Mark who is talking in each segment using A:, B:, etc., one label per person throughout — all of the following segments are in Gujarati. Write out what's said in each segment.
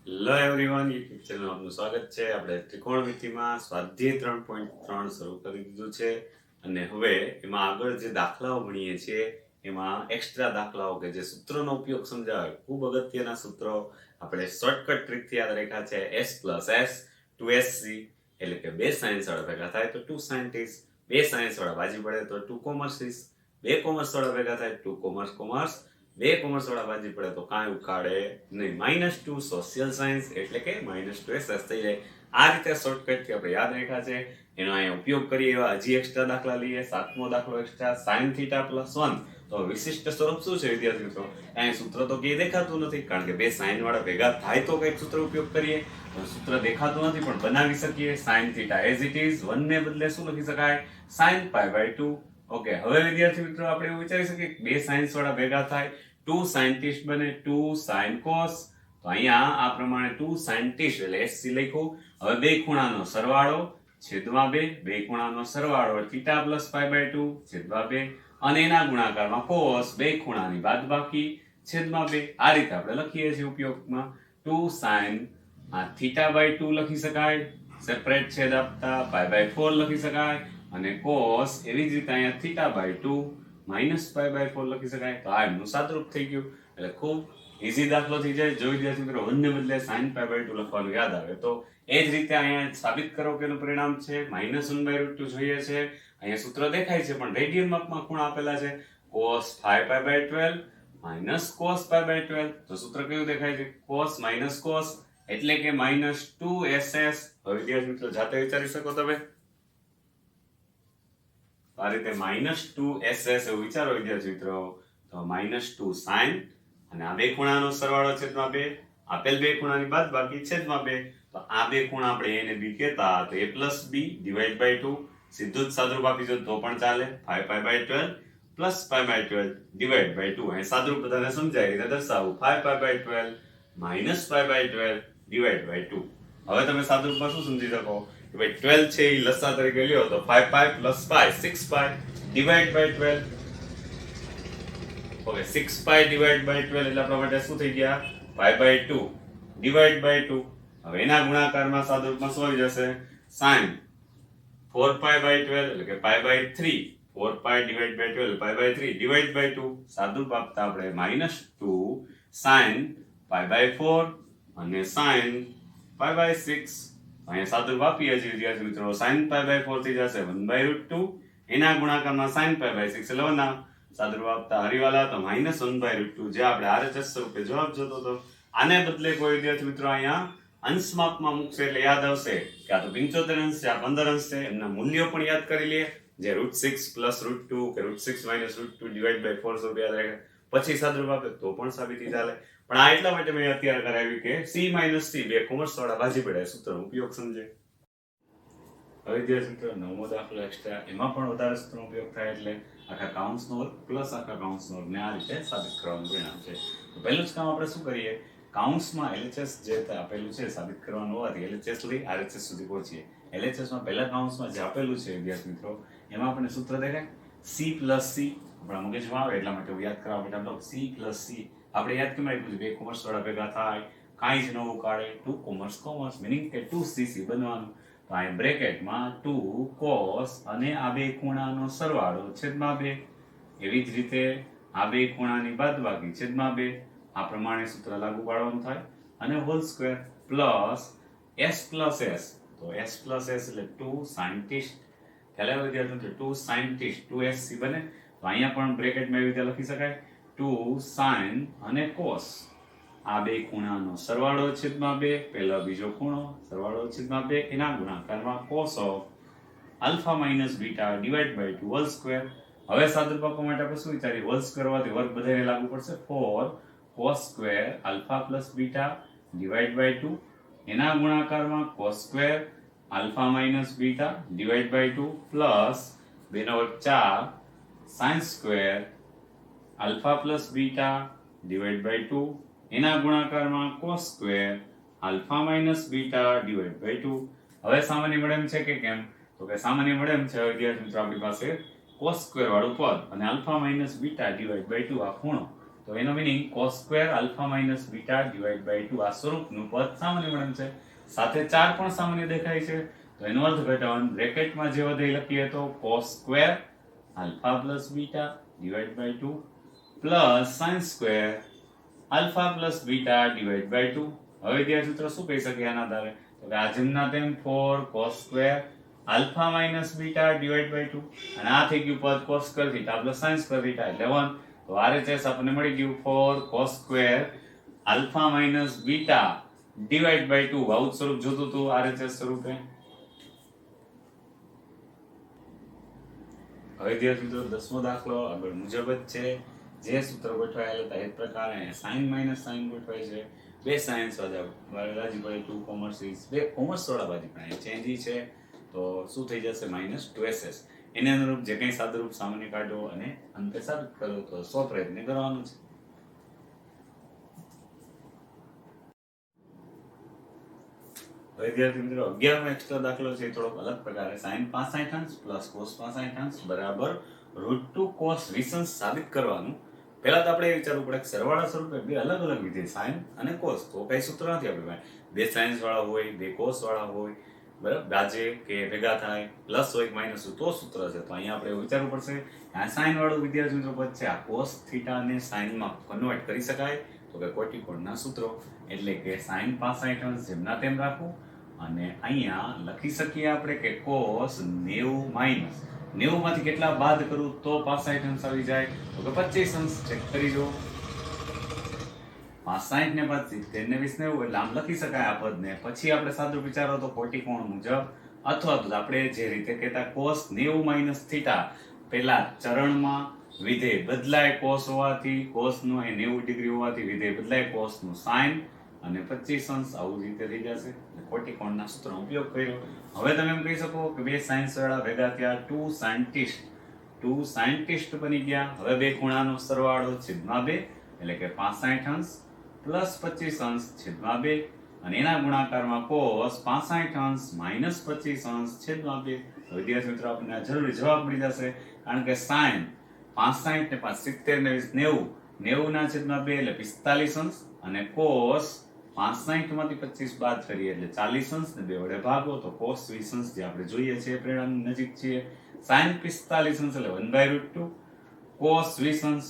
A: હેલો એવરીવન, યુટ્યુબ ચેનલ આપનું સ્વાગત છે. આપણે ત્રિકોણમિતિમાં સ્વાધ્યાય 3.3 શરૂ કરી દીધું છે અને હવે એમાં આગળ જે દાખલાઓ ભણીએ છીએ એમાં એક્સ્ટ્રા દાખલાઓ કે જે સૂત્રોનો ઉપયોગ સમજાવે, ખૂબ અગત્યના સૂત્રો આપણે શોર્ટકટ ટ્રીકથી યાદ રાખ્યા છે. s + s 2sc એટલે કે બે સાયન્સ વાળા ભેગા થાય તો 2 સાયન્ટિસ્ટ, બે સાયન્સ વાળા બાજી પડે તો 2 કોમર્સિસ્ટ, બે કોમર્સ વાળા ભેગા થાય 2 કોમર્સ, બે કોમર્સ વાળા બાજી પડે તો કાંઈ ઉકાળે નહીં. -2 સોશિયલ સાયન્સ એટલે કે -2 થઈ જાય. આ રીતે શોર્ટકટ થી આપણે યાદ રાખ્યા છે. એનો અહીંયા ઉપયોગ કરીએ એવા હજી એક્સ્ટ્રા દાખલા લઈએ. 7મો દાખલો એક્સ્ટ્રા, sin θ + 1. તો વિશિષ્ટ સ્વરૂપ શું છે વિદ્યાર્થી મિત્રો? અહીં સૂત્ર તો ક્યાંય દેખાતું નથી, કારણ કે બે સાઇન વાળા ભેગા થાય તો કઈક સૂત્ર ઉપયોગ કરીએ. સૂત્ર દેખાતું નથી પણ બનાવી શકીએ. sin θ એઝ ઇટ ઇઝ, 1 ને બદલે શું લખી શકાય? sin π/2. ઓકે, હવે વિદ્યાર્થી મિત્રો આપણે એવું વિચારી શકીએ કે બે સાયન્સ વાળા ભેગા થાય, 2 સાયન્ટિસ્ટ બને, 2 sin cos. તો અહીંયા આ પ્રમાણે 2 સાયન્ટિસ્ટ એટલે SC લખ્યું. હવે બે ખૂણાનો સરવાળો છેદમાં 2, બે ખૂણાનો સરવાળો θ + π/2 છેદમાં 2 અને એના ગુણાકારમાં cos, બે ખૂણાની બાદબાકી છેદમાં 2. આ રીતે આપણે લખીએ છીએ ઉપયોગમાં. 2 sin θ/2 લખી શકાય, સેપરેટ છેદ આપતા π/4 લખી શકાય અને cos એવી જ રીતે અહીંયા θ/2 -π/4 લખી શકાય. તો આ એમનું સાદરૂપ થઈ ગયું. એટલે ખૂબ ઈઝી દાખલો થઈ જાય. જો વિદ્યાર્થી મિત્રો 1 ને બદલે sin π/2 લખવાનું યાદ આવે તો એ જ રીતે અહીંયા સાબિત કરો કે એનું પરિણામ છે -1/√2 જોઈએ છે. અહીંયા સૂત્ર દેખાય છે પણ રેડિયન માપમાં ખૂણા આપેલા છે. cos 5π/12 cos π/12. તો સૂત્ર કયું દેખાય છે? cos cos એટલે કે -2ss. હવે વિદ્યાર્થી મિત્રો જાતે વિચારી શકો તમે. આ રીતે -2ss એવું વિચારો વિદ્યાર્થી મિત્રો. તો -2 sin અને આ બે ખૂણાનો સરવાળો છેદમાં 2, આપેલ બે ખૂણાની બાદબાકી છેદમાં 2. તો આ બે ખૂણા આપણે a અને b કહેતા તો a + b / 2. સીધું જ સાદરૂપ આપી દો તો પણ ચાલે. 5π/12 + π/12 / 2. અહીં સાદરૂપ બધાને સમજાય રીતે દર્શાવું. 5π/12 -π/12 / 2. હવે તમે સાદરૂપમાં શું સમજી શકો કે ભાઈ 12 છે એ લસા તરીકે લ્યો તો 5π + π 6π / 12. ઓકે, 6π / 12 એટલે આપણા માટે શું થઈ ગયા? π/2 / 2. હવે એના ગુણાકારમાં સાદરૂપમાં શું આવી જશે? sin 4π/12 એટલે કે π/3. 4π / 12 π/3 / 2. સાદરૂપ આપતા આપણે -2 sin π/4 અને sin π/6. અહીંયા સાદરૂપ આપીએ છીએ વિદ્યાર્થી મિત્રો. sin π/4 થઈ જશે 1/√2. એના ગુણાકારમાં sin π/6 એટલે 1. સાદરૂપ આપતા હરીવાલા તો -1/√2 જે આપણે RHS સ્વરૂપે જવાબ જોતો હતો. આને બદલે કોઈ વિદ્યાર્થી મિત્રો અહીંયા અંશ માપમાં મૂકશે એટલે યાદ આવશે કે આ તો 75 અંશ છે, આ 15 અંશ છે. એમના મૂલ્યો પણ યાદ કરી લઈએ, જે √6 + √2 કે √6 - √2 / 4 સ્વરૂપે યાદ રાખે. પછી સાદરૂપ આપે તો પણ સાબિતી ચાલે. પણ આ એટલા માટે મેં અત્યારે કરાવ્યું કે c - c બે કોમર્સ વાળા બાજી પડે સૂત્રનો ઉપયોગ સમજે. હવે વિદ્યાર્થી મિત્રો 9મો દાખલો એક્સ્ટ્રા, એમાં પણ વધારે સૂત્રનો ઉપયોગ થાય એટલે આખા કાઉન્સનો વર્ગ પ્લસ આખા કાઉન્સનો વર્ગ ને આ રીતે સાબિત કરવાનું પરિણામ છે. તો પહેલું જ કામ આપણે શું કરીએ? કાઉન્સમાં LHS જે આપેલું છે સાબિત કરવાનું હોવાથી LHS લઈ RHS સુધી પહોંચીએ. LHS માં પહેલા કાઉન્સમાં જે આપેલું છે વિદ્યાર્થી મિત્રો એમાં આપણને સૂત્ર દેખાય c + c. આપણા મગજમાં આવે એટલા માટે હું યાદ કરવા માટે આપણો c + c આપણે યાદ કેમ રાખ્યું છે? બે કોમર્સ વાળા ભેગા થાય, કાંઈ જ નવું કાઢે, 2 કોમર્સ મીનિંગ કે 2cc બનવાનું. તો અહીં બ્રેકેટમાં 2 cos અને આ બે ખૂણાનો સરવાળો છેદમાં 2. એવી જ રીતે આ બે ખૂણાની બાદબાકી છેદમાં 2. આ પ્રમાણે સૂત્ર લાગુ પાડવાનું થાય અને whole square plus s + s. તો s + s એટલે 2 સાયન્ટિસ્ટ. ખ્યાલ આવ્યો વિદ્યાર્થીઓ? 2 સાયન્ટિસ્ટ 2sc બને. તો અહીંયા પણ બ્રેકેટમાં એવી રીતે લખી શકાય 2 sin અને cos. આ બે ખૂણાનો સરવાળો છેદમાં 2, પહેલો બીજો ખૂણો સરવાળો છેદમાં 2 એના ગુણાકારમાં cos of α - β / 2 હોલ સ્ક્વેર. હવે સાદરૂપ આપવા માટે આપણે શું વિચારીએ? હોલ સ્ક્વેર હોવાથી વર્ગ બધાને લાગુ પડશે. 4 cos સ્ક્વેર α + β / 2 એના ગુણાકારમાં cos સ્ક્વેર α - β / 2 પ્લસ 2 નો વર્ગ 4 sin સ્ક્વેર α + β / 2 એના ગુણાકારમાં cos સ્ક્વેર α - β / 2. હવે સામાન્ય મળે એમ છે કે કેમ? તો કે સામાન્ય મળે એમ છે વિદ્યાર્થી મિત્રો આપણી પાસે cos સ્ક્વેર વાળું પદ અને α - β / 2 આ ખૂણો. તો એનો meaning cos square alpha minus beta divide by 2 આ સ્વરૂપનું પદ સામાન્ય મળે છે. સાથે 4 પણ સામાન્ય દેખાય છે, તો એનો અર્થઘટન બ્રેકેટમાં જે વધે લખીએ તો cos square alpha plus beta divide by 2 plus sin square alpha plus beta divide by 2. હવે વિદ્યાર્થી મિત્રો શું કહી શકીએ આના આધારે? તો કે આ જેમના તેમ 4 cos square alpha minus beta divide by 2 અને આ થઈ ગયું પદ cos square theta plus sin square theta એટલે 1. તો RHS આપણને મળી ગયું 4 cos square alpha minus beta divide by 2. આવું સ્વરૂપ જોતું હતું RHS સ્વરૂપે. હવે વિદ્યાર્થી મિત્રો 10મો દાખલો આગળ મુજબ જ છે. જે સૂત્ર ગોઠવાયેલ હતા એ જ પ્રકારે sin માઇનસ sin ગોઠવાય છે. બે સાયન્સ વાળા બાજી પડે 2 કોમર્સ બે કોમર્સ વાળા બાજી પણ ચેન્જ છે, તો શું થઈ જશે -2ss. એને અનુરૂપ જે કંઈ સાદુરૂપ સામાન્ય કાઢો અને અંતે સાબિત કરો તો પ્રયત્ન કરવાનું છે. વિદ્યાર્થી મિત્રો 11મો એક્સ્ટ્રા દાખલો છે, થોડોક અલગ પ્રકારે sin 65 અંશ પ્લસ cos 65 અંશ બરાબર √2 cos 20 અંશ સાબિત કરવાનું. પહેલા તો આપણે એ વિચારવું પડે કે સરવાળા સ્વરૂપે બે અલગ અલગ વિધેય sin અને cos, તો કઈ સૂત્ર નથી આપણી પાસે. બે sin વાળા હોય, બે cos વાળા હોય, બરાબર બાજે કે ભેગા થાય, પ્લસ હોય કે માઇનસ હોય તો સૂત્ર છે. તો અહીંયા આપણે એવું વિચારવું પડશે કે આ sin વાળું વિદ્યાર્થી મિત્રો પદ છે, આ cos થીટા ને sin માં કન્વર્ટ કરી શકાય તો કે કોટિકોણના સૂત્રો, એટલે કે sin 65 અંશ જેમના તેમ રાખવું અને અહીંયા લખી શકીએ આપણે કે cos 90 માઇનસ 90 માંથી કેટલા બાદ કરું તો 65 અંશ આવી જાય તો કે 25 અંશ. ચેક કરી જો 65 ને 25 13 ને 20 90 એટલે આમ લખી શકાય આ પદને. પછી આપણે સાદું વિચારો તો કોટિકોણ મુજબ અથવા તો આપણે જે રીતે કહેતા cos 90 માઇનસ થીટા, પહેલા ચરણમાં વિધેય બદલાય cos હોવાથી, cos નું એ 90 ડિગ્રી હોવાથી વિધેય બદલાય cos નું sin અને 25 અંશ આવું રીતે થઈ જશે. કોટિકોણના સૂત્રનો ઉપયોગ કર્યો. હવે તમે એમ કહી શકો કે બે સાઇન્સ વાળા ભેગા થયા, 2 સાયન્ટિસ્ટ બની ગયા. હવે બે ખૂણાનો સરવાળો છેદમાં 2 એટલે કે 65 અંશ પ્લસ 25 અંશ છેદમાં 2 અને એના ગુણાકારમાં cos 65 અંશ માઇનસ 25 અંશ છેદમાં 2. વિદ્યાર્થી મિત્રો આપણને જરૂરી જવાબ મળી જશે, કારણ કે sin 65 ને 5 70 ને 20 90 ના છેદમાં 2 એટલે 45 અંશ અને cos 65 માંથી 25 બાદ કરીએ એટલે 40 અંશ ને 2 વડે ભાગો તો cos 20 અંશ જે આપણે જોઈએ છે પરિણામની નજીક છીએ. sin 45 અંશ એટલે 1/√2 cos 20 અંશ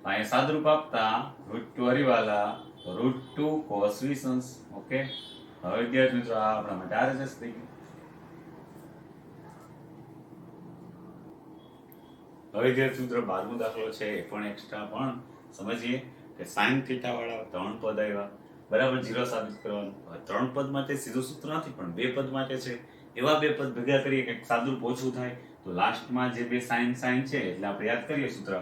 A: અહીંયા સાદરૂપ આપતા √2 હરીવાલા તો √2 cos 20 અંશ. ઓકે, હવે વિદ્યાર્થી મિત્રો આ આપણા માટે RHS થઈ ગયું. હવે વિદ્યાર્થી મિત્રો 12મો દાખલો છે, એ પણ એક્સ્ટ્રા પણ સમજીએ કે sin થીટા વાળા 3 પદ આવ્યા, બરાબર 0 સાબિત કરવાનું. 3 પદ માટે સીધું સૂત્ર નથી પણ 2 પદ માટે છે. એવા 2 પદ ભેગા કરીએ કે સાદુરૂપ ઓછું થાય તો લાસ્ટમાં જે બે sin છે એટલે આપણે યાદ કરીએ સૂત્ર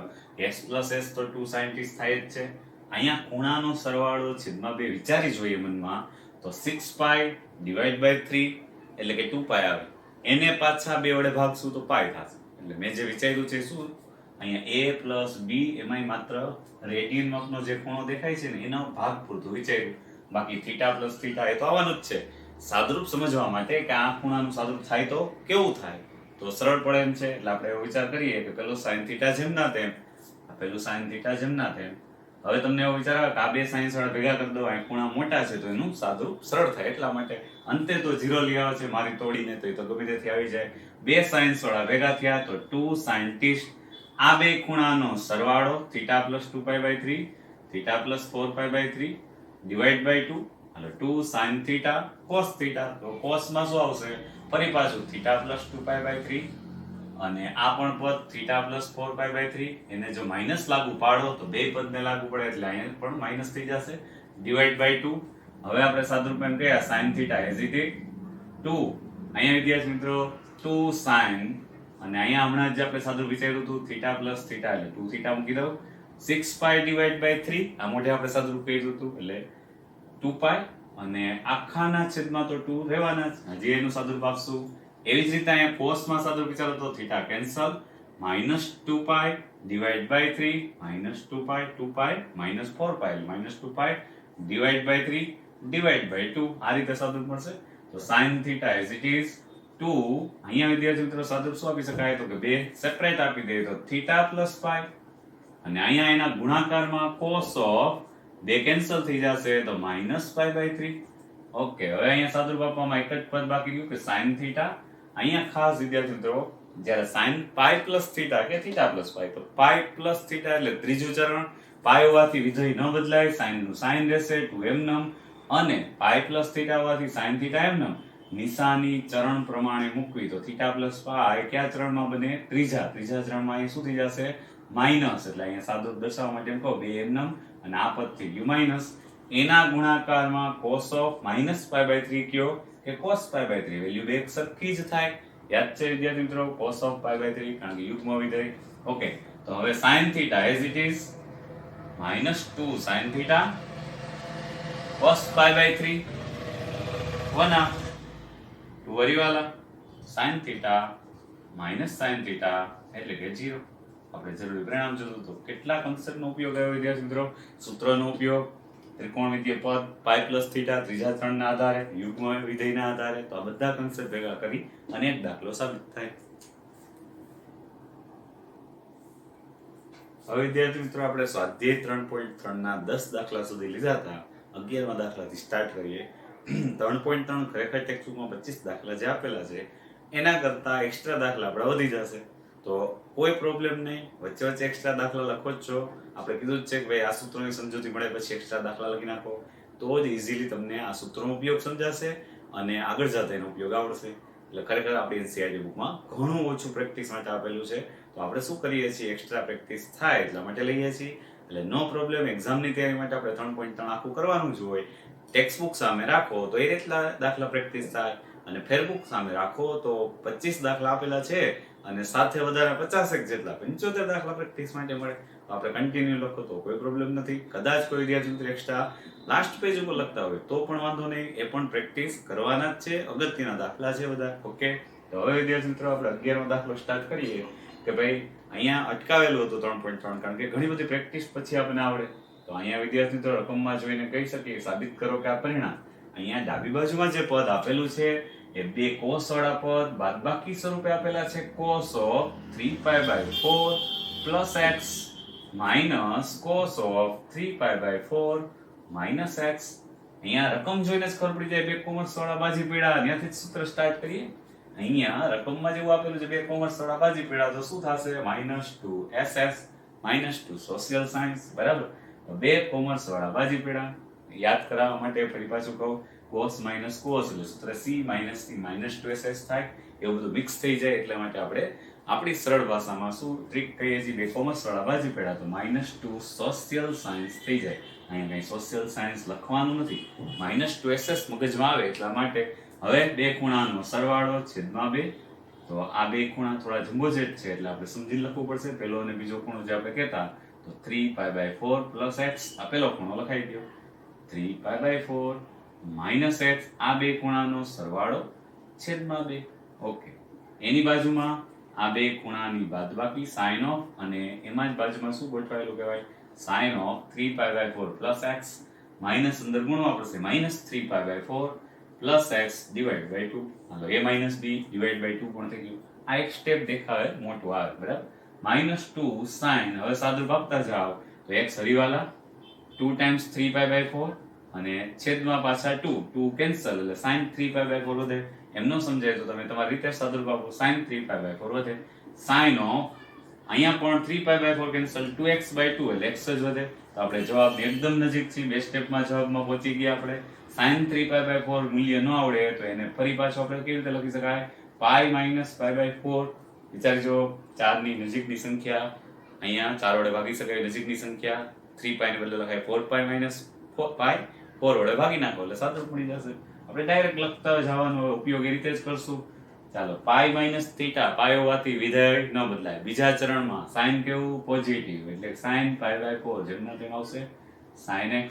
A: x + s તો 2 sin t થાય જ છે. અહીંયા ખૂણાનો સરવાળો છેદમાં 2 વિચારી જોઈએ મનમાં તો 6π / 3 એટલે કે 2π આવે. એને પાછા 2 વડે ભાગશું તો π થશે. એટલે મેં જે વિચાર્યું છે શું, અહીંયા a + b એમાંય માત્ર રેડિયન માપનો જે ખૂણો દેખાય છે ને એનો ભાગ પૂરતું વિચાર્યું, બાકી થીટા + થીટા એ તો આવવાનું જ છે. સાદરૂપ સમજવા માટે કે આ ખૂણાનું સાદરૂપ થાય તો કેવું થાય તો સરળ પડે એમ છે. એટલે આપણે એવો વિચાર કરીએ કે પેલું sin થીટા જેમના તેમ, આ પેલું sin થીટા જેમના તેમ. હવે તમને એવો વિચાર આવે કે આ બે સાઇન્સ વાળા ભેગા કરી દો, આ ખૂણા મોટા છે તો એનું સાદરૂપ સરળ થાય, એટલા માટે અંતે તો 0 લઈ આવે છે મારી તોડીને, તો એ તો ગમે તેથી આવી જાય. બે સાઇન્સ વાળા ભેગા થયા તો 2 સાયન્ટિસ્ટ, આ બે ખૂણાનો સરવાળો થીટા + 2π/3 થીટા + 4π/3 ડિવાઇડ બાય 2 એટલે 2 sin થીટા cos થીટા. તો cos માં શું આવશે, ફરી પાછું થીટા + 2π/3 અને આ પણ પદ થીટા + 4π/3, એને જો માઈનસ લાગુ પાડો તો બે પદને લાગુ પડે એટલે અહીંયા પણ માઈનસ થઈ જશે ડિવાઇડ બાય 2. હવે આપણે સાદુરૂપ એમ કહ્યા sin theta as it is 2, અહીંયા વિદ્યાર્થી મિત્રો 2 sin અને અહીંયા હમણાં જ આપણે સાદુરૂપ વિચાર્યું હતું થીટા + થીટા એટલે 2 થીટા મૂકી દઉં, 6π / 3 આ મોઢે આપણે સાદુરૂપ કર્યું હતું એટલે 2π અને આખાના છેદમાં તો 2 રહેવાના જ, હજી એનું સાદુરૂપ આપશું. એવી જ રીતે અહીંયા cos માં સાદુરૂપ વિચારો તો theta cancel, -2π divide by 3 -2π 2π -4π -2π divide by 3 divide by 2 આ રીતે સાદુરૂપ મળશે. તો sin theta as it is 2, અહીંયા વિદ્યાર્થી મિત્રો સાદુરૂપ શું આપી શકાય તો કે બે સેપરેટ આપી દઈએ તો થીટા + π અને અહીંયા એના ગુણાકારમાં cos ઓફ બે કેન્સલ થઈ જશે તો -π/3. ઓકે, હવે અહીંયા સાદુરૂપ આપવામાં એક જ પદ બાકી રહ્યું કે sin થીટા. અહીંયા ખાસ વિદ્યાર્થી મિત્રો જ્યારે sin પાઈ પ્લસ થીટા કે થીટા પ્લસ પાઈ, તો પાઈ પ્લસ થીટા એટલે ત્રીજું ચરણ. પાઈ હોવાથી વિધેય ન બદલાય, sin નું sin રહેશે 2m અને પાઈ પ્લસ થીટા હોવાથી sin થીટા m. નિશાની ચરણ પ્રમાણે મૂકવી તો થીટા પ્લસ પાઈ કયા ચરણમાં બને? ત્રીજા ચરણમાં અહીં શું થઈ જશે? માઇનસ. એટલે અહીંયા સાદુરૂપ દર્શાવવા માટે એમ કહો 2m અને આ પદ થઈ ગયું માઇનસ. એના ગુણાકારમાં cos ઓફ -π/3 કયો કે cos π/3, વેલ્યુ બે એક સરખી જ થાય. યાદ છે વિદ્યાર્થી મિત્રો? cos ઓફ π/3 કારણ કે યુગ્મ વિધેય. ઓકે, તો હવે sin theta as it is -2 sin theta cos π/3 વના 2 વરીવાલા sin theta minus sin theta એટલે કે 0. આપણે જરૂરી પરિણામ જોયું તો કેટલા કન્સેપ્ટનો ઉપયોગ આવ્યો વિદ્યાર્થી મિત્રો? સૂત્રનો ઉપયોગ, ત્રિકોણમિતીય પદ, પાઈ પ્લસ થીટા, ત્રીજા ચરણના આધારે, યુગ્મ વિધેયના આધારે. તો આ બધા કન્સેપ્ટ ભેગા કરી અને એક દાખલો સાબિત થાય. હવે વિદ્યાર્થી મિત્રો આપણે સ્વાધ્યાય 3.3 ના 10 દાખલા સુધી લીધા હતા. 11મા દાખલાથી સ્ટાર્ટ કરીએ. 3.3 ખરેખર ટેક્સ્ટબુકમાં 25 દાખલા જે આપેલા છે એના કરતા એક્સ્ટ્રા દાખલા આપણે વધી જશે. તો કોઈ પ્રોબ્લેમ નહીં, વચ્ચે વચ્ચે એક્સ્ટ્રા દાખલા લખો જ છો. આપણે કીધું જ છે કે ભાઈ આ સૂત્રોની સમજૂતી મળે પછી એક્સ્ટ્રા દાખલા લખી નાખો તો જ ઇઝીલી તમને આ સૂત્રોનો ઉપયોગ સમજાશે અને આગળ જતા એનો ઉપયોગ આવડશે. એટલે ખરેખર આપણી એનસીઈઆરટી બુકમાં ઘણું ઓછું પ્રેક્ટિસ માટે આપેલું છે. તો આપણે શું કરીએ છીએ? એક્સ્ટ્રા પ્રેક્ટિસ થાય એટલા માટે લઈએ છીએ. એટલે નો પ્રોબ્લેમ. એક્ઝામની તૈયારી માટે આપણે 3.3 આખું કરવાનું જ હોય. ટેક્સ્ટ બુક સામે રાખો તો એ રીતના દાખલા પ્રેક્ટિસ થાય અને ફેરબુક સામે રાખો તો 25 દાખલા આપેલા છે અને સાથે વધારે 50 જેટલા 75 દાખલા પ્રેક્ટિસ માટે મળે. તો આપણે કન્ટિન્યુ લખો તો કોઈ પ્રોબ્લેમ નથી. કદાચ કોઈ વિદ્યાર્થી મિત્રો એક્સ્ટ્રા લાસ્ટ પેજ ઉપર લખતા હોય તો પણ વાંધો નહીં, એ પણ પ્રેક્ટિસ કરવાના જ છે. અગત્યના દાખલા છે બધા. ઓકે, તો હવે વિદ્યાર્થી મિત્રો આપણે 11મો દાખલો સ્ટાર્ટ કરીએ કે ભાઈ અહીંયા અટકાવેલું હતું 3.3 કારણ કે ઘણી બધી પ્રેક્ટિસ પછી આપણને આવડે. તો અહીંયા વિદ્યાર્થી મિત્રો રકમમાં જોઈને કહી શકીએ, સાબિત કરો કે આ પરિણામ. અહીંયા ડાબી બાજુમાં જે પદ આપેલું છે એ બે cos વાળા પદ બાદબાકી સ્વરૂપે આપેલા છે. cos of 3π/4 plus x minus cos of 3π/4 minus x. અહીંયા રકમ જોઈને જ ખબર પડી જાય બે કોમર્સ વાળા બાજી પીડા. ત્યાંથી જ સૂત્ર સ્ટાર્ટ કરીએ. અહીંયા રકમમાં જેવું આપેલું છે બે કોમર્સ વાળા બાજી પીડા તો શું થશે? -2 SS -2 સોશિયલ સાયન્સ. બરાબર, બે કોમર્સ વાળા બાજી પીડા. યાદ કરાવવા માટે ફરી પાછું કહું, cos minus cos એટલે સૂત્ર c minus c -2ss થાય. એવું બધું મિક્સ થઈ જાય એટલા માટે આપણે આપણી સરળ ભાષામાં શું ટ્રીક કહીએ છીએ? બે કોમર્સ વાળા બાજી પડ્યા તો -2 સોશિયલ સાયન્સ થઈ જાય. અહીંયા કઈ સોશિયલ સાયન્સ લખવાનું નથી, -2ss મગજમાં આવે એટલા માટે. હવે બે ખૂણાનો સરવાળો છેદમાં 2. તો આ બે ખૂણા થોડા જમ્બોજેટ છે એટલે આપણે સમજી લખવું પડશે. પહેલો અને બીજો ખૂણો જે આપણે કહેતા તો 3π/4 પ્લસ x. આ પહેલો ખૂણો લખાઈ ગયો 3π/4 માઇનસ x. આ બે ખૂણાનો સરવાળો છેદમાં 2. ઓકે, એની બાજુમાં આ બે ખૂણાની બાદબાકી sin ઓફ અને એમાં જ બાજુમાં શું ગોઠવાયેલું કહેવાય? sin of 3π/4 plus x minus અંદર ગુણવા પડશે -3π/4 પ્લસ x ડિવાઇડ બાય 2. હાલો a minus b divide by 2 પણ થઈ ગયું. આ એક સ્ટેપ દેખાવે મોટું આવે. બરાબર, -2 sin. હવે સાદુરૂપ આપતા જાઓ તો x હરીવાલા 2 ટાઈમ્સ 3π/4 અને છેદમાં પાછા 2 કેન્સલ એટલે sin 3π/4 વધે. એમ ન સમજાય તો તમે તમારી રીતે સાદુરૂપ આપો sin 3π/4 વધે. sin ઓફ અહીંયા પણ 3π/4 કેન્સલ 2x/2 એટલે x જ વધે. તો આપણે જવાબની એકદમ નજીક છીએ. બે સ્ટેપમાં જવાબમાં પહોંચી ગયા આપણે. sin 3π/4 મૂલ્ય ન આવડે તો એને ફરી પાછું આપણે કેવી રીતે લખી શકાય? Pi minus π/4. વિચારજો, 4 ની નજીકની સંખ્યા અહીંયા 4 વડે ભાગી શકાય નજીકની સંખ્યા. 3π ને બદલે લખાય 4π માઇનસ પાઈ. 4 વડે ભાગી નાખો એટલે સાદુરૂપ મળી જશે. આપણે ડાયરેક્ટ લખતા જવાનો ઉપયોગ એ રીતે જ કરશું. ચાલો, પાઈ માઇનસ થીટા. પાઈ હોવાથી વિધેય ન બદલાય. બીજા ચરણમાં સાઇન કેવું? પોઝિટિવ એટલે sin π/4 જેમનો તેમ આવશે sin x.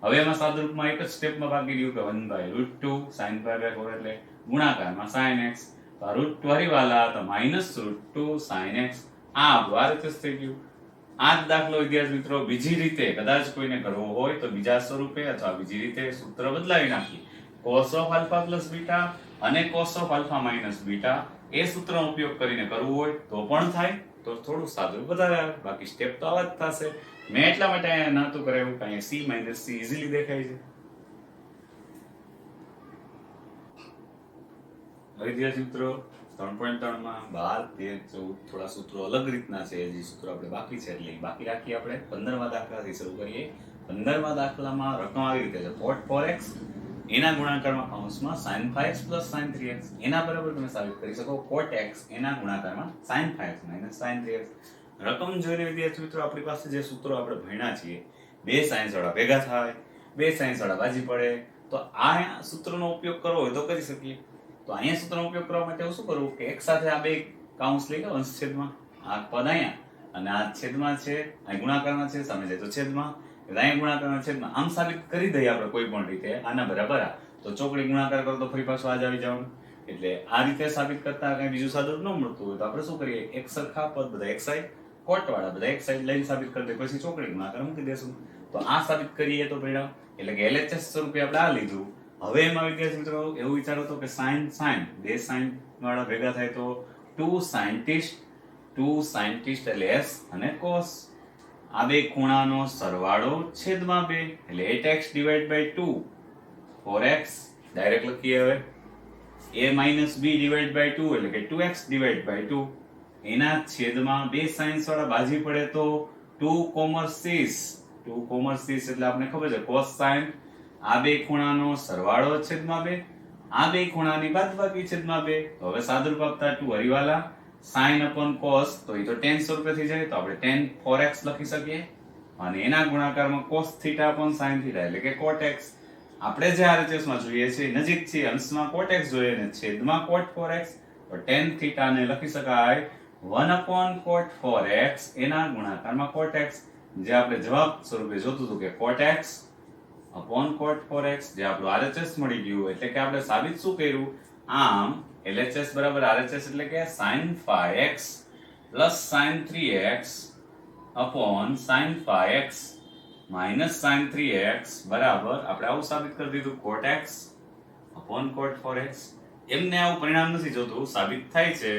A: હવે એમાં સાદુરૂપમાં એક જ સ્ટેપમાં બાકી રહ્યું કે 1/√2 sin π/4 એટલે ગુણાકારમાં sin x. તો આ √2 હરીવાલા તો -√2 sin x. આ આપણું આ રીતે જ થઈ ગયું. આ જ દાખલો વિદ્યાર્થી મિત્રો બીજી રીતે કદાચ કોઈને કરવો હોય તો બીજા સ્વરૂપે અથવા બીજી રીતે સૂત્ર બદલાવી નાખીએ. cos of alpha plus beta અને cos of alpha minus beta એ સૂત્રનો ઉપયોગ કરીને કરવું હોય તો પણ થાય તો થોડું સાદું વધારે આવે, બાકી સ્ટેપ તો આવા જ થશે. મેં એટલા માટે અહીંયા નહોતું કરાવ્યું કે અહીંયા c માઇનસ c ઇઝીલી દેખાય છે. હવે વિદ્યાર્થી મિત્રો 3.3 માં 12, 13, 14 થોડા સૂત્રો અલગ રીતના છે. જે સૂત્રો આપણે બાકી છે એટલે બાકી રાખી આપણે 15મા દાખલાથી શરૂ કરીએ. 15મા દાખલામાં રકમ આવી રીતે છે cot 4x એના ગુણાકારમાં કૌંસમાં sin 5x plus sin 3x. એના બરાબર તમે સાબિત કરી શકો cot x એના ગુણાકારમાં sin 5x minus sin 3x. રકમ જોઈને વિદ્યાર્થી મિત્રો આપણી પાસે જે સૂત્રો આપણે ભણ્યા છીએ, બે સાઇન્સ વાળા ભેગા થાય, બે સાઇન્સ વાળા બાજી પડે, તો આ સૂત્રનો ઉપયોગ કરવો હોય તો કરી શકીએ. તો અહીંયા સૂત્રનો ઉપયોગ કરવા માટે હું શું કરું કે એક સાથે આ બે કૌંસ લઈ લો, અંશ છેદમાં આ પદ અહીંયા અને આ છેદમાં છે, આ ગુણાકારમાં છે, સામે જાય તો છેદમાં, અહીંયા ગુણાકારમાં છેદમાં, આમ સાબિત કરી દઈએ આપણે કોઈ પણ રીતે આના બરાબર. તો ચોકડી ગુણાકાર કરો તો ફરી પાછું આ જ આવી જવાનું. એટલે આ રીતે સાબિત કરતા કઈ બીજું સાદું ન મળતું હોય તો આપણે શું કરીએ, એક સરખા પદ બધા એક સાઈડ, કોટ વાળા બધા એક સાઈડ લઈને સાબિત કરી દે, પછી ચોકડી ગુણાકાર મૂકી દેશું. તો આ સાબિત કરીએ તો પરિણામ એટલે કે LHS સ્વરૂપે આપણે આ લીધું. હવે એમાં વિદ્યાર્થી મિત્રો એવું વિચારો તો કે sin બે sin વાળા ભેગા થાય તો 2 scientist એટલે s અને cos. આ બે ખૂણાનો સરવાળો છેદમાં 2 એટલે 8x divide by 2 4x direct લખીએ. હવે a minus b divide by 2 એટલે કે 2x ડિવાઇડ બાય 2 એના છેદમાં બે સાઇન્સ વાળા બાજી પડે તો 2 એટલે આપણે ખબર છે cos sin. આ બે ખૂણાનો સરવાળો છેદમાં 2, આ બે ખૂણાની બાદબાકી છેદમાં 2. તો હવે સાદુરૂપ આપતા 2 હરીવાલા sin upon cos તો એ તો tan સ્વરૂપે થઈ જાય, તો આપણે tan 4x લખી શકીએ અને એના ગુણાકારમાં cos theta upon sin theta એટલે કે cot x. આપણે જે RHS માં જોઈએ છે નજીક છે, અંશમાં cot x જોઈએ ને છેદમાં cot 4x, તો tan theta ને લખી શકાય 1 upon cot 4x એના ગુણાકારમાં cot x. જે આપણે જવાબ સ્વરૂપે જોતું હતું કે cot x upon cot 4x જે આપણું RHS મળી ગયું. એટલે કે આપણે સાબિત શું કર્યું, આમ LHS બરાબર RHS એટલે કે sin 5x plus sin 3x upon sin 5x minus sin 3x બરાબર આપણે આવું સાબિત કરી દીધું cot x upon cot 4x. એમને આવું પરિણામ નથી જોતું, સાબિત થાય છે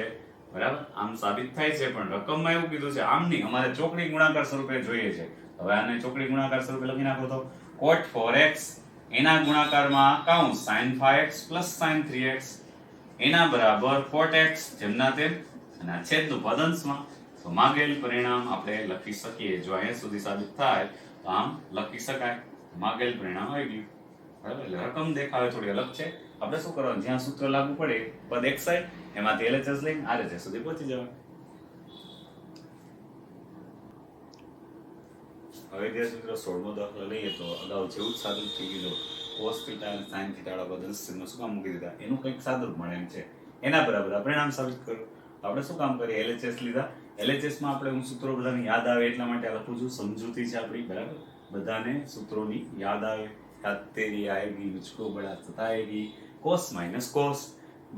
A: બરાબર, આમ સાબિત થાય છે પણ રકમમાં એવું કીધું છે આમ નહીં, અમારે ચોકડી ગુણાકાર સ્વરૂપે જોઈએ છે. હવે આને ચોકડી ગુણાકાર સ્વરૂપે લખી નાખો તો cot 4x એના ગુણાકારમાં કૌંસ sin 5x plus sin 3x એના બરાબર cot x જેમના તેમ અને આ છેદનું પદ અંશમાં. તો માગેલ પરિણામ આપણે લખી શકીએ. જો અહીંયા સુધી સાબિત થાય તો આમ લખી શકાય. માગેલ પરિણામ આવી ગયું બરાબર. એટલે રકમ દેખાવે થોડી અલગ છે. આપણે શું કરવાનું, જ્યાં સૂત્ર લાગુ પડે પદ એક સાઈડ એમાંથી LHS લઈને RHS સુધી પહોંચી જવાનું. હવે વિદ્યાર્થી મિત્રો 16મો દાખલો લઈએ તો અગાઉ જેવું જ સાદું થઈ ગયું. cos theta અને sin theta વાળા પદ અંશમાં શું કામ મૂકી દીધા, એનું કંઈક સાદું મળે એમ છે, એના બરાબર પરિણામ સાબિત કરો. આપણે શું કામ કરીએ, LHS લીધા. LHS માં આપણે હું સૂત્રો બધાને યાદ આવે એટલા માટે લખું છું, સમજૂતી છે આપણી બરાબર, બધાને સૂત્રોની યાદ આવે. તેરી આएगी मुझको बड़ा सताएगी, cos minus cos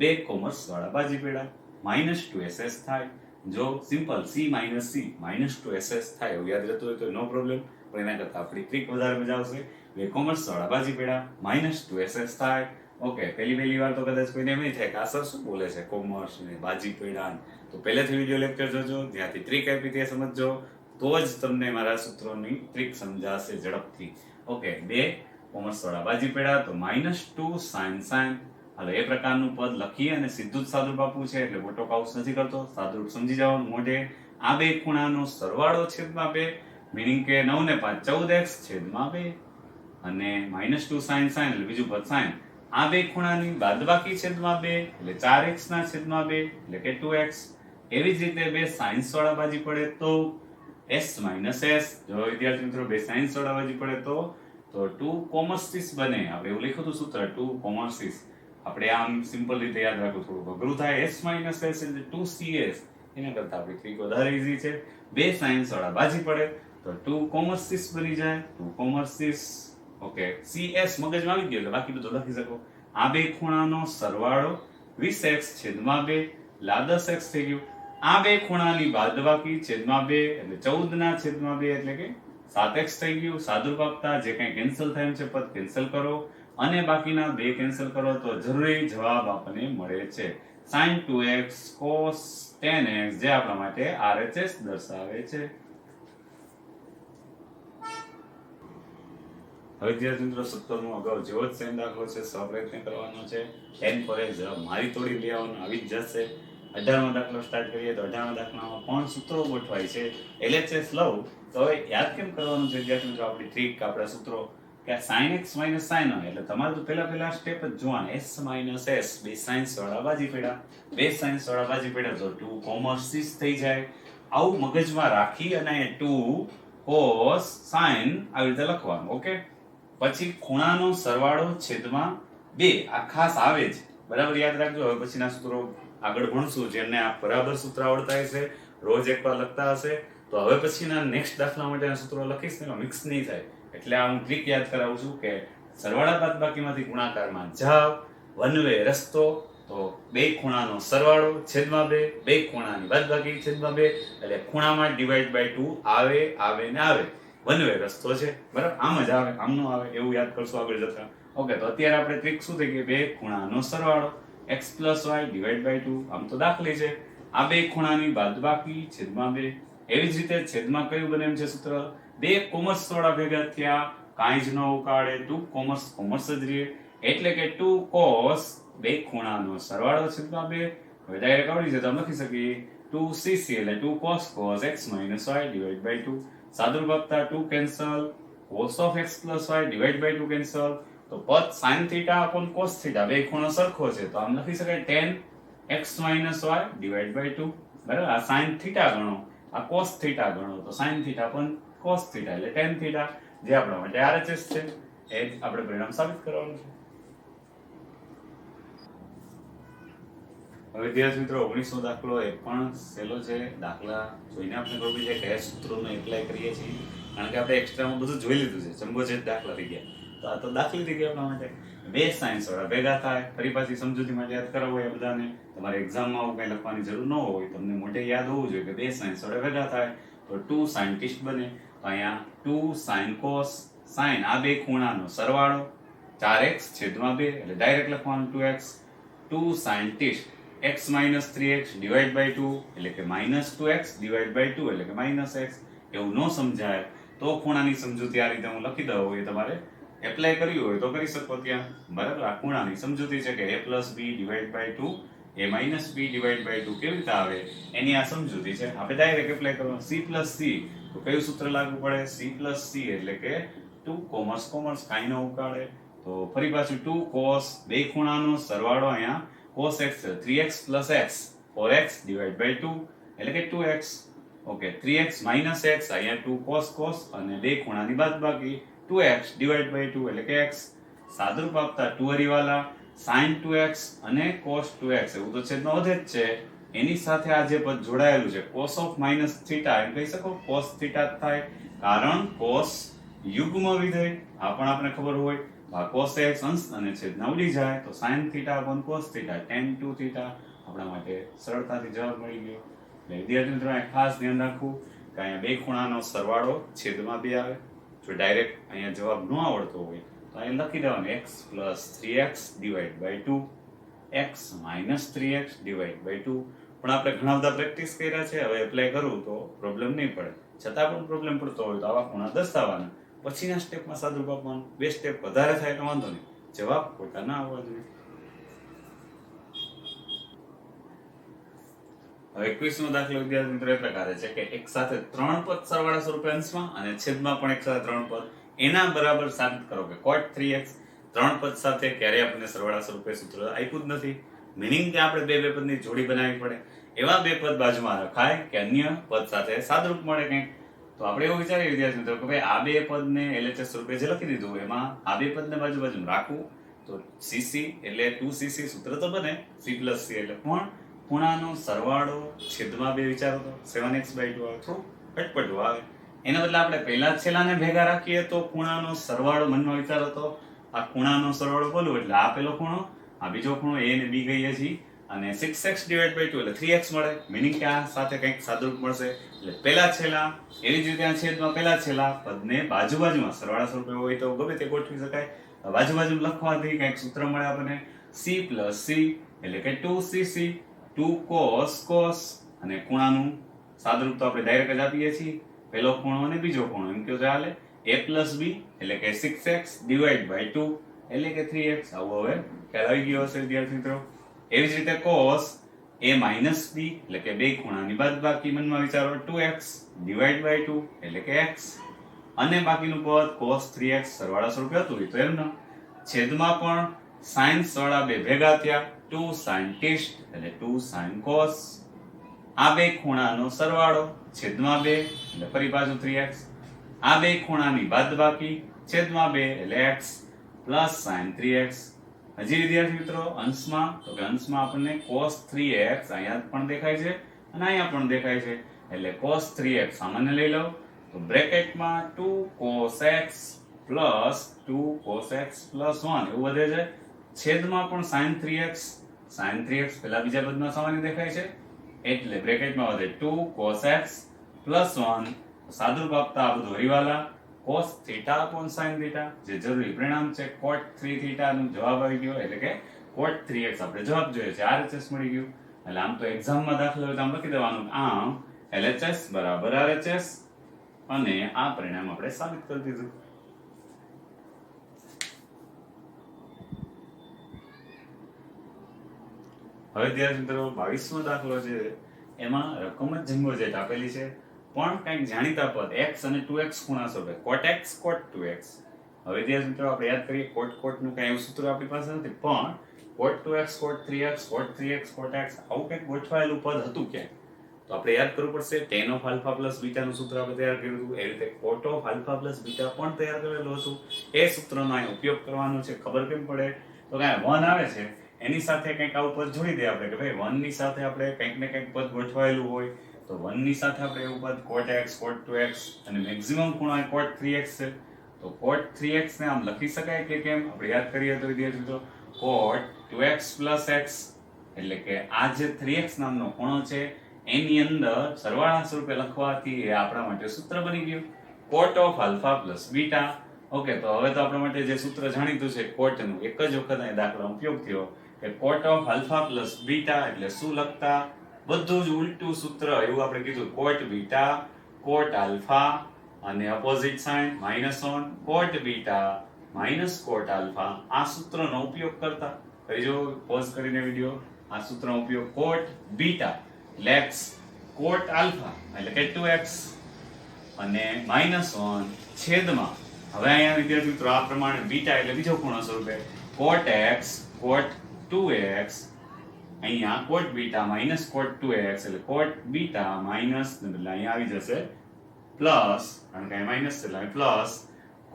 A: બે કોમર્સ વાળા બાજી પેડા -2ss થાય. જો simple c minus c -2ss થાય એવું યાદ રહેતું હોય તો નો પ્રોબ્લેમ, પણ એના કરતા આપણી ટ્રીક વધારે મજા આવશે. બે કોમર્સ વાળા બાજી પેડા -2ss થાય. ઓકે, પહેલી વાર તો કદાચ કોઈને એમ નહીં થાય કે આ સર શું બોલે છે, કોમર્સ ને બાજી પેડા. તો પહેલેથી વિડિયો લેક્ચર જોજો, જ્યાંથી ટ્રીક આપી તે સમજજો, તો જ તમને મારા સૂત્રોની ટ્રીક સમજાશે ઝડપથી. ઓકે, બે કોમર્સ વાળા બાજી પેડા તો -2 sin. હાલો એ પ્રકારનું પદ લખી અને સીધું જ સાદુરૂપ આપવું છે એટલે મોટો કાઉસ નથી કરતો, સાદુરૂપ સમજી જવાનું મોઢે. આ બે ખૂણાનો સરવાળો છેદમાં 2 મીનિંગ કે 9 ને 5 14x છેદમાં 2 અને -2 sin એટલે બીજું પદ sin. આ બે ખૂણાની બાદબાકી છેદમાં 2 એટલે 4x ના છેદમાં 2 એટલે કે 2x. એવી જ રીતે બે સાઇન્સ વાળા બાજી પડે તો s minus s. જો વિદ્યાર્થી મિત્રો બે સાઇન્સ વાળા બાજી પડે તો 2 કોમર્સિસ બને. આપણે એવું લખ્યું હતું સૂત્ર 2 કોમર્સિસ. આપણે આમ સિમ્પલ રીતે યાદ રાખવું થોડું અઘરું થાય. s minus s એટલે 2cs. એના કરતા આપણી ટ્રીક વધારે ઈઝી છે. બે સાઇન્સ વાળા બાજી પડે તો 2 કોમર્સિસ બની જાય, 2 કોમર્સિસ. ઓકે, cs મગજમાં આવી ગયો એટલે બાકી બધું લખી શકો. આ બે ખૂણાનો સરવાળો 20x છેદમાં 2 લા 10x થઈ ગયું. આ બે ખૂણાની બાદબાકી છેદમાં 2 એટલે 14 ના છેદમાં 2 એટલે કે 7x થઈ ગયું. સાદુરૂપ આપતા જે કંઈ કેન્સલ થાય એમ છે પદ કેન્સલ કરો અને બાકીના બે કેન્સલ કરો તો જરૂરી જવાબ આપણને મળે છે. sin 2x cos 10x જે આપણા માટે RHS દર્શાવે છે. હવે વિદ્યાર્થી મિત્રો 17 નો અગાઉ જેવો જ સેમ દાખલો છે, સપ્રયત્ન કરવાનો છે. 10 પર જવાબ મારી તોડી લેવાનો આવી જ જશે. 18મો દાખલો સ્ટાર્ટ કરીએ તો 18મા દાખલામાં પણ સૂત્રો ગોઠવાય છે. LHS લઉં તો હવે યાદ કેમ કરવાનું છે વિદ્યાર્થી મિત્રો? આપણી ટ્રીક, આપણા સૂત્રો કે sin x sin y એટલે તમારે તો પહેલા સ્ટેપ જ જોવાના. s s બે સાઇન્સ વાળા બાજી પડ્યા, બે સાઇન્સ વાળા બાજી પડ્યા તો 2 કોમર્સ થઈ જાય. આવું મગજમાં રાખી અને 2 cos sin આવી રીતે લખવાનું. ઓકે, પછી ખૂણાનો સરવાળો છેદમાં 2 આ ખાસ આવે જ, બરાબર યાદ રાખજો. હવે પછીના સૂત્રો આગળ ભણશું, જેમને આ બરાબર સૂત્ર આવડતા હશે, રોજ એકવાર લખતા હશે, તો હવે પછીના નેક્સ્ટ દાખલા માટેના સૂત્રો લખીશ ને મિક્સ નહીં થાય. એટલે આ હું ટ્રીક યાદ કરાવું છું કે સરવાળા બાદબાકીમાંથી ગુણાકારમાં જાવ, વન વે રસ્તો, તો બે ખૂણાનો સરવાળો છેદમાં 2, બે ખૂણાની બાદબાકી છેદમાં 2, એટલે ખૂણામાં ડિવાઈડ બાય 2 આવે ને આવે. વન વે રસ્તો છે, બરાબર, આમ જ આવે, આમ નો આવે, એવું યાદ કરશું આગળ જતા. ઓકે, તો અત્યારે આપણે ટ્રીક શું થઈ ગઈ? બે ખૂણાનો સરવાળો x y ડિવાઈડ બાય 2, આમ તો દાખલી છે. આ બે ખૂણાની બાદબાકી છેદમાં 2. એવી જ રીતે છેદમાં કયું બને એમ છે સૂત્ર? બે કોમર્સ વાળા ભેગા થયા, કાંઈ જ ન ઉકાળે, 2 કોમર્સ જ રહે, એટલે કે 2 cos બે ખૂણાનો સરવાળો છેદમાં 2. હવે ડાયરેક્ટ આવડી જાય તો લખી શકીએ 2cc એટલે 2 cos x y divide by 2. સાદુરૂપ આપતા 2 cancel, cos of x y divide by 2 cancel, તો પદ sin theta upon cos theta બે ખૂણો સરખો છે તો આમ લખી શકાય tan x y divide by 2. બરાબર, આ sin થીટા ગણો, આ cos થીટા ગણો, તો sin theta upon cos theta એટલે tan થીટા, જે આપણા માટે RHS છે. એ જ આપણે પરિણામ સાબિત કરવાનું છે. હવે વિદ્યાર્થી મિત્રો 19મો દાખલો એ પણ સહેલો છે. દાખલા જોઈને આપણે ખબર પડી જાય કયા સૂત્રોનો એપ્લાય કરીએ છીએ, કારણ કે આપણે એક્સ્ટ્રામાં બધું જોઈ લીધું છે. જમ્બો છે દાખલા થઈ ગયા, તો આ તો દાખલી થઈ ગયા આપણા માટે. બે સાયન્સ વાળા ભેગા થાય, ફરી પાછી સમજૂતી માટે યાદ કરાવવું હોય બધાને. તમારે એક્ઝામમાં આવું કઈ લખવાની જરૂર ન હોય, તમને મોઢે યાદ હોવું જોઈએ કે બે સાયન્સ વાળા ભેગા થાય તો 2 સાયન્ટિસ્ટ બને. તો અહીંયા 2 sin cos sin આ બે ખૂણાનો સરવાળો 4x છેદમાં 2 એટલે ડાયરેક્ટ લખવાનું 2x. 2 scientist x minus 3x divided by 2 એટલે કે minus 2x divided by 2 એટલે કે minus x. એવું ન સમજાય તો ખૂણાની સમજૂતી આ રીતે હું લખી દઉં, એ તમારે એપ્લાય કર્યું હોય તો કરી શકો ત્યાં. બરાબર, આ ખૂણાની સમજૂતી છે કે a plus b divided by 2 a minus b divided by 2 કેવી રીતે આવે એની આ સમજૂતી છે. આપણે ડાયરેક્ટ એપ્લાય કરવાનું. c plus c તો કયું સૂત્ર લાગુ પડે? c plus c એટલે કે 2 કોમર્સ કાંઈ ન ઉકાળે, તો ફરી પાછું 2 cos બે ખૂણાનો સરવાળો અહીંયા cos x 3x plus x 4x divided by 2 એટલે કે 2x. Okay, 3x minus x અહીંયા 2 cos અને બે ખૂણાની બાદબાકી 2x divided by 2 એટલે કે x. સાદુરૂપ આપતા 2 હરીવાલા sin 2x અને cos 2x એવું તો છેદમાં વધે જ છે. એની સાથે આ જે પદ જોડાયેલું છે cos of minus theta એમ કહી શકો, cos theta થાય, કારણ cos યુગ્મ વિધેય આ પણ આપણે ખબર હોય. આ cos x અંશ અને છેદના ઉડી જાય તો sin theta upon cos theta tan 2 theta આપણા માટે સરળતાથી જવાબ મળી ગયો. એટલે વિદ્યાર્થી મિત્રો ખાસ ધ્યાન રાખવું કે અહીંયા બે ખૂણાનો સરવાળો છેદમાં 2 આવે. જો ડાયરેક્ટ અહીંયા જવાબ ન આવડતો હોય તો અહીંયા લખી દેવાનું x plus 3x divided by 2 x minus 3x divided by 2. પણ આપણે ઘણા બધા પ્રેક્ટિસ કર્યા છે, હવે એપ્લાય કરું તો પ્રોબ્લેમ નહીં પડે. છતાં પણ પ્રોબ્લેમ પડતો હોય તો આવા ખૂણા દર્શાવવાના, પછીના સ્ટેપમાં સાદુરૂપ આપવાનું. બે સ્ટેપ વધારે થાય તો વાંધો નહીં, જવાબ ખોટા ના આવવા જોઈએ. હવે 21મો દાખલો વિદ્યાર્થી મિત્રો એ પ્રકારે છે કે એક સાથે 3 પદ સરવાળા સ્વરૂપે અંશમાં અને છેદમાં પણ એક સાથે 3 પદ, એના બરાબર સાબિત કરો કે cot 3x 3 પદ સાથે ક્યારેય આપણને સરવાળા સ્વરૂપે સૂત્ર આપ્યું જ નથી. મીનિંગ કે આપણે બે પદની જોડી બનાવવી પડે. એવા બે પદ બાજુમાં રખાય કે અન્ય પદ સાથે સાદરૂપ મળે કંઈક. તો આપણે એવું વિચારીએ વિદ્યાર્થી મિત્રો કે ભાઈ આ બે પદને LHS સ્વરૂપે જે લખી દીધું એમાં આ બે પદને બાજુમાં રાખવું તો cc એટલે 2cc સૂત્ર તો બને, c plus c એટલે પણ ખૂણાનો સરવાળો છેદમાં 2 વિચારો તો 7x by 2 આવે, થોડું અટપટું આવે. એના બદલે આપણે પહેલા છેલ્લાને ભેગા રાખીએ તો ખૂણાનો સરવાળો મનમાં વિચારો તો આ ખૂણાનો સરવાળો બોલું એટલે આ પેલો ખૂણો, આ બીજો ખૂણો a ને b કહીએ છીએ, અને 6x divided by 2 એટલે 3x મળે. મીનિંગ કે આ સાથે કંઈક સાદુરૂપ મળશે. એટલે પહેલા છેલ્લા, એવી જ રીતે આ છેદમાં પહેલા છેલ્લા પદને બાજુમાં સરવાળા સ્વરૂપે હોય તો ગમે તે ગોઠવી શકાય. બાજુ લખવાથી કંઈક સૂત્ર મળે આપણને c plus c એટલે કે 2cc 2 cos cos અને ખૂણાનું સાદુરૂપ તો આપણે ડાયરેક્ટ જ આપીએ છીએ, પહેલો ખૂણો અને બીજો ખૂણો એમ કે ચાલે. a + b એટલે કે 6x ડિવાઈડ બાય 2 એટલે કે 3x. આવું હવે ખ્યાલ આવી ગયો હશે વિદ્યાર્થી મિત્રો. એવી જ રીતે cos a - b એટલે કે બે ખૂણાની બાદબાકી, મનમાં વિચારો 2x ડિવાઈડ બાય 2 એટલે કે x અને બાકીનું પદ cos 3x સરવાળા સ્વરૂપે હતું તો એમનો છેદમાં પણ સાઇન્સ વાળા બે ભેગા થયા 2 sin t એટલે 2 sin cos. આ બે ખૂણાનો સરવાળો છેદમાં 2 એટલે ફરી પાછું 3x. આ બે ખૂણાની બાદબાકી છેદમાં 2 એટલે x પ્લસ sin 3x. હજી વિદ્યાર્થી મિત્રો અંશમાં તો કે અંશમાં આપણને cos 3x અહીંયા પણ દેખાય છે અને અહીંયા પણ દેખાય છે એટલે cos 3x સામાન્ય લઈ લો તો બ્રેકેટમાં 2 cos x plus 2 cos x plus 1 એવું વધે છે. છેદમાં પણ sin 3x પેલા બીજા પદમાં સામાન્ય દેખાય છે એટલે બ્રેકેટમાં વધે 2 cos x પ્લસ 1. સાદુરૂપ આપતા આ બધું હરીવાલા cos theta upon sin theta જે જરૂરી પરિણામ છે cot 3 theta નો જવાબ આવી ગયો એટલે કે cot 3x આપણે જવાબ જોઈએ છે RHS મળી ગયું. એટલે આમ તો એક્ઝામમાં દાખલા હોય તો આમ લખી દેવાનું આમ LHS બરાબર RHS અને આ પરિણામ આપણે સાબિત કરી દીધું. હવે વિદ્યાર્થી મિત્રો 22મો દાખલો છે એમાં રકમ જ જમ્બોજેટ આપેલી છે પણ કંઈક જાણીતા પદ x અને 2x ખૂણા સ્વરૂપે cot x cot 2x. હવે વિદ્યાર્થી મિત્રો આપણે યાદ કરીએ cot નું કઈ એવું સૂત્ર આપણી પાસે નથી પણ cot 2x cot 3x cot 3x cot x આવું કંઈક ગોઠવાયેલું પદ હતું ક્યાંક તો આપણે યાદ કરવું પડશે. tan of alpha plus beta નું સૂત્ર આપણે તૈયાર કર્યું હતું એ રીતે cot of alpha plus beta પણ તૈયાર કરેલું હતું. એ સૂત્રનો અહીં ઉપયોગ કરવાનો છે. ખબર કેમ પડે તો કે 1 આવે છે એની સાથે કંઈક આવું પદ જોડી દે આપણે કે ભાઈ 1 ની સાથે આપણે કંઈક ને કંઈક પદ ગોઠવાયેલું હોય તો 1 ની સાથે આપણે એવું પદ cot x cot 2x અને મેક્સિમમ ખૂણો એ cot 3x છે તો cot 3x ને આમ લખી શકાય કે કેમ આપણે યાદ કરીએ તો વિદ્યાર્થી મિત્રો cot 2x plus x એટલે કે આ જે 3x નામનો ખૂણો છે એની અંદર સરવાળા સ્વરૂપે લખવાથી એ આપણા માટે સૂત્ર બની ગયું cot of alpha plus beta. Okay તો હવે તો આપણા માટે જે સૂત્ર જાણીતું છે cot નું એક જ વખત અહીં દાખલાનો ઉપયોગ થયો કે cot of alpha plus beta એટલે શું લખતા બધું જ ઉલટું સૂત્ર એવું આપણે કીધું cot beta cot alpha અને opposite sign -1 cot beta minus cot alpha. આ સૂત્રનો ઉપયોગ કરતા કરી જો પોઝ કરીને વિડિયો. આ સૂત્રનો ઉપયોગ cot beta x cot alpha એટલે કે 2x અને -1 છેદમાં હવે અહીંયા વિદ્યાર્થી મિત્રો આ પ્રમાણે બીટા એટલે બીજો ખૂણો સ્વરૂપે cot x cot 2x અહીંયા cot beta minus cot 2x એટલે cot beta minus એટલે અહીંયા આવી જશે પ્લસ કારણ કે માઈનસ એટલે પ્લસ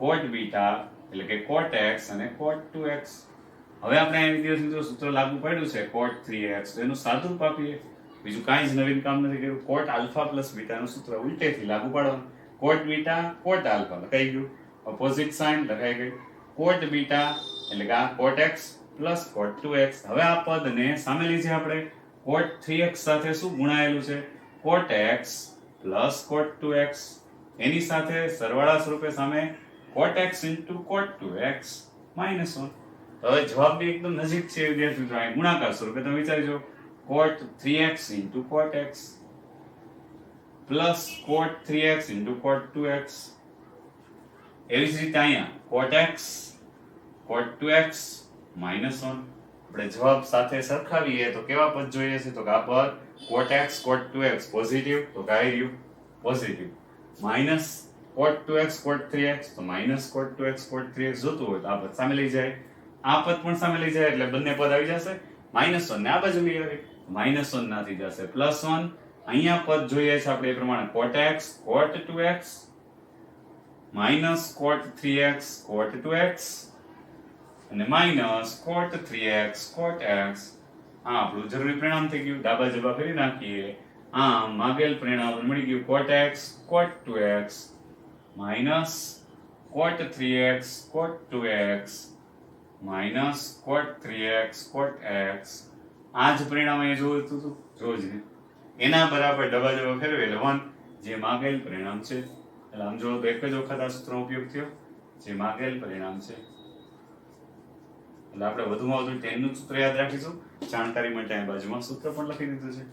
A: cot beta એટલે કે cot x અને cot 2x. હવે આપણે અહીં વિદ્યાર્થી મિત્રો સૂત્ર લાગુ પડ્યું છે cot 3x તો એનું સાદુરૂપ આપીએ બીજું કાંઈ જ નવીન કામ નથી કર્યું. cot alpha plus beta નું સૂત્ર ઉલટેથી લાગુ પાડવાનું cot beta cot alpha લખાઈ ગયું opposite sign લખાઈ ગઈ cot beta એટલે કે આ cot x plus cot 2x. હવે આ પદને સામે લીધે આપણે cot 3x સાથે શું ગુણાયેલું છે cot x plus cot 2x એની સાથે સરવાળા સ્વરૂપે સામે cot x into cot 2x minus 1. હવે જવાબ બી એકદમ નજીક છે વિદ્યાર્થી મિત્રો. અહીં ગુણાકાર સ્વરૂપે તમે વિચારજો cot 3x into cot x plus cot 3x into cot 2x. એવી જ રીતે અહીંયા cot x cot 2x minus 1. આપણે જવાબ સાથે સરખાવીએ તો કેવા પદ જોઈએ છે તો કે આ પદ cot x cot 2x positive તો કે આવી રહ્યું positive minus cot 2x cot 3x તો minus cot 2x cot 3x જોતું હોય તો આ પદ સામે લઈ જાય આ પદ પણ સામે લઈ જાય એટલે બંને પદ આવી જશે -1 ને આ બાજુ લઈ આવે -1 ના થઈ જશે +1. અહીંયા પદ જોઈએ છે આપણે એ પ્રમાણે cot x cot 2x minus cot 3x cot 2x અને minus cot 3x cot x. આ આપણું જરૂરી પરિણામ થઈ ગયું. ડાબા જબા ફેરી નાખીએ આમ માગેલ પરિણામ મળી ગયું cot x cot 2x minus cot 3x cot 2x minus cot 3x cot x. આ જ પરિણામ અહીંયા જોયું હતું જોજે એના બરાબર ડબા જબા ફેરવે એટલે 1 જે માગેલ પરિણામ છે એટલે આમ જો તો એક જ વખત આ સૂત્રનો ઉપયોગ થયો જે માગેલ પરિણામ છે એટલે આપણે વધુમાં વધુ 10 નું સૂત્ર યાદ રાખીશું. જાણકારી માટે અહીં બાજુમાં સૂત્ર પણ લખી દીધું છે.